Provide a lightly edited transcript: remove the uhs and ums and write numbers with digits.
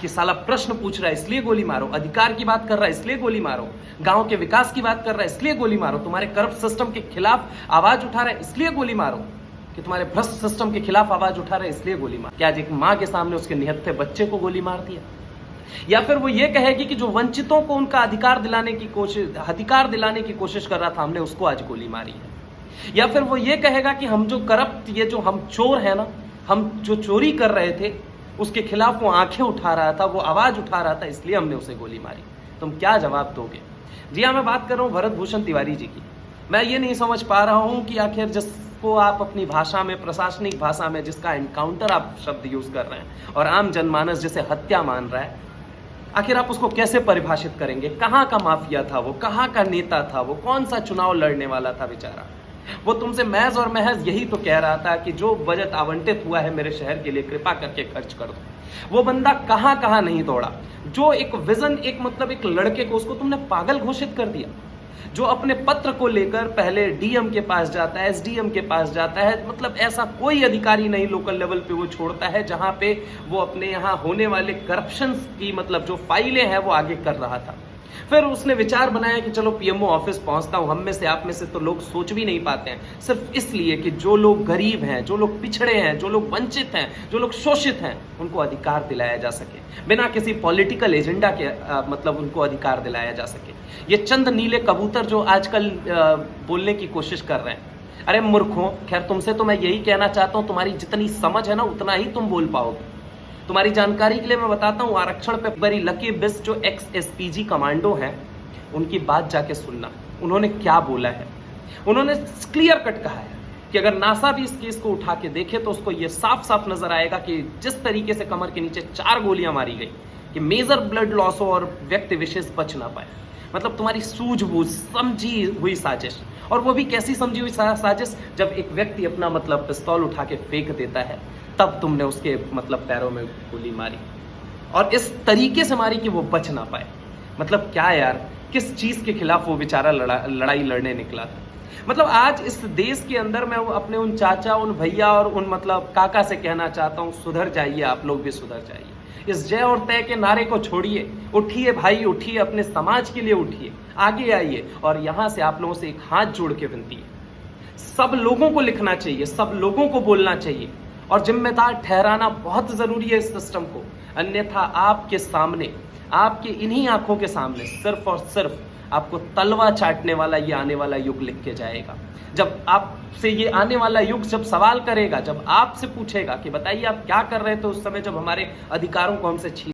कि साला प्रश्न पूछ रहा है इसलिए गोली मारो, अधिकार की बात कर रहा है इसलिए गोली मारो, गांव के विकास की बात कर रहा है इसलिए गोली मारो, तुम्हारे करप्ट सिस्टम के खिलाफ आवाज उठा रहा है इसलिए गोली मारो, कि तुम्हारे भ्रष्ट सिस्टम के खिलाफ आवाज उठा रहे इसलिए गोली मार। क्या आज एक माँ के सामने उसके निहत्थे बच्चे को गोली मार दिया? या फिर वो ये कहेगी कि जो वंचितों को उनका अधिकार दिलाने की कोशिश कर रहा था, हमने उसको आज गोली मारी है? या फिर वो ये कहेगा कि हम जो करप्ट, ये जो हम चोर है ना, हम जो चोरी कर रहे थे उसके खिलाफ वो आंखें उठा रहा था, वो आवाज उठा रहा था, इसलिए हमने उसे गोली मारी? तुम क्या जवाब दोगे? जी हाँ, मैं बात कर रहा हूँ भरत भूषण तिवारी जी की। मैं ये नहीं समझ पा रहा हूँ कि आखिर जिसको आप अपनी भाषा में, प्रशासनिक भाषा में, जिसका एनकाउंटर आप शब्द यूज कर रहे हैं और आम जनमानस जिसे हत्या मान रहा है, आखिर आप उसको कैसे परिभाषित करेंगे? कहाँ का माफिया था वो, कहाँ का नेता था वो, कौन सा चुनाव लड़ने वाला था बेचारा? वो तुमसे महज और महज यही तो कह रहा था कि जो बजट आवंटित हुआ है मेरे शहर के लिए, कृपा करके खर्च कर दो। वो बंदा कहाँ कहाँ नहीं दौड़ा, जो एक विजन, एक मतलब एक लड़के को, उसको तुमने पागल घोषित कर दिया, जो अपने पत्र को लेकर पहले डीएम के पास जाता है, एसडीएम के पास जाता है, मतलब ऐसा कोई अधिकारी नहीं लोकल लेवल पे वो छोड़ता है जहां पे वो अपने यहाँ होने वाले करप्शन की मतलब जो फाइलें हैं वो आगे कर रहा था। फिर उसने विचार बनाया कि चलो पीएमओ ऑफिस पहुंचता हूं। हम में से, आप में से तो लोग सोच भी नहीं पाते हैं, सिर्फ इसलिए कि जो लोग गरीब हैं, जो लोग पिछड़े हैं, जो लोग वंचित हैं, जो लोग शोषित हैं, उनको अधिकार दिलाया जा सके, बिना किसी पॉलिटिकल एजेंडा के मतलब उनको अधिकार दिलाया जा सके। ये चंद नीले कबूतर जो आजकल बोलने की कोशिश कर रहे हैं, अरे मूर्खों, खैर तुमसे तो मैं यही कहना चाहता हूं, तुम्हारी जितनी समझ है ना उतना ही तुम बोल पाओगे। तुम्हारी जानकारी के लिए मैं बताता हूं, आरक्षण पे बड़ी लकी बिस जो एक्स एसपीजी कमांडो हैं, उनकी बात जाके सुनना। उन्होंने क्या बोला है? उन्होंने क्लियर कट कहा है कि अगर नासा भी इस केस को उठा के देखे तो उसको ये साफ साफ नजर आएगा कि जिस तरीके से कमर के नीचे 4 गोलियां मारी गई कि मेजर ब्लड लॉस हो और व्यक्ति विशेष बच ना पाए। मतलब तुम्हारी सूझबूझ, समझी हुई साजिश, और वो भी कैसी समझी हुई साजिश? जब एक व्यक्ति अपना मतलब पिस्तौल उठा के फेंक देता है, तब तुमने उसके मतलब पैरों में गोली मारी, और इस तरीके से मारी कि वो बच ना पाए। मतलब क्या यार, किस चीज के खिलाफ वो बेचारा लड़ाई लड़ने निकला था? मतलब आज इस देश के अंदर मैं अपने उन चाचा, उन भैया और उन मतलब काका से कहना चाहता हूँ, सुधर जाइए, आप लोग भी सुधर जाइए। इस जय और तय के नारे को छोड़िए, उठिए भाई, उठिए, अपने समाज के लिए उठिए, आगे आइए। और यहां से आप लोगों से एक हाथ जोड़ के विनती है, सब लोगों को लिखना चाहिए, सब लोगों को बोलना चाहिए और जिम्मेदार ठहराना बहुत जरूरी है इस सिस्टम को। अन्यथा आपके सामने, आपके इन्हीं आंखों के सामने सिर्फ और सिर्फ आपको तलवा चाटने वाला ये आने वाला युग लिख के जाएगा। जब आपसे ये आने वाला युग जब सवाल करेगा, जब आपसे पूछेगा कि बताइए आप क्या कर रहे थे उस समय जब हमारे अधिकारों को हमसे छीन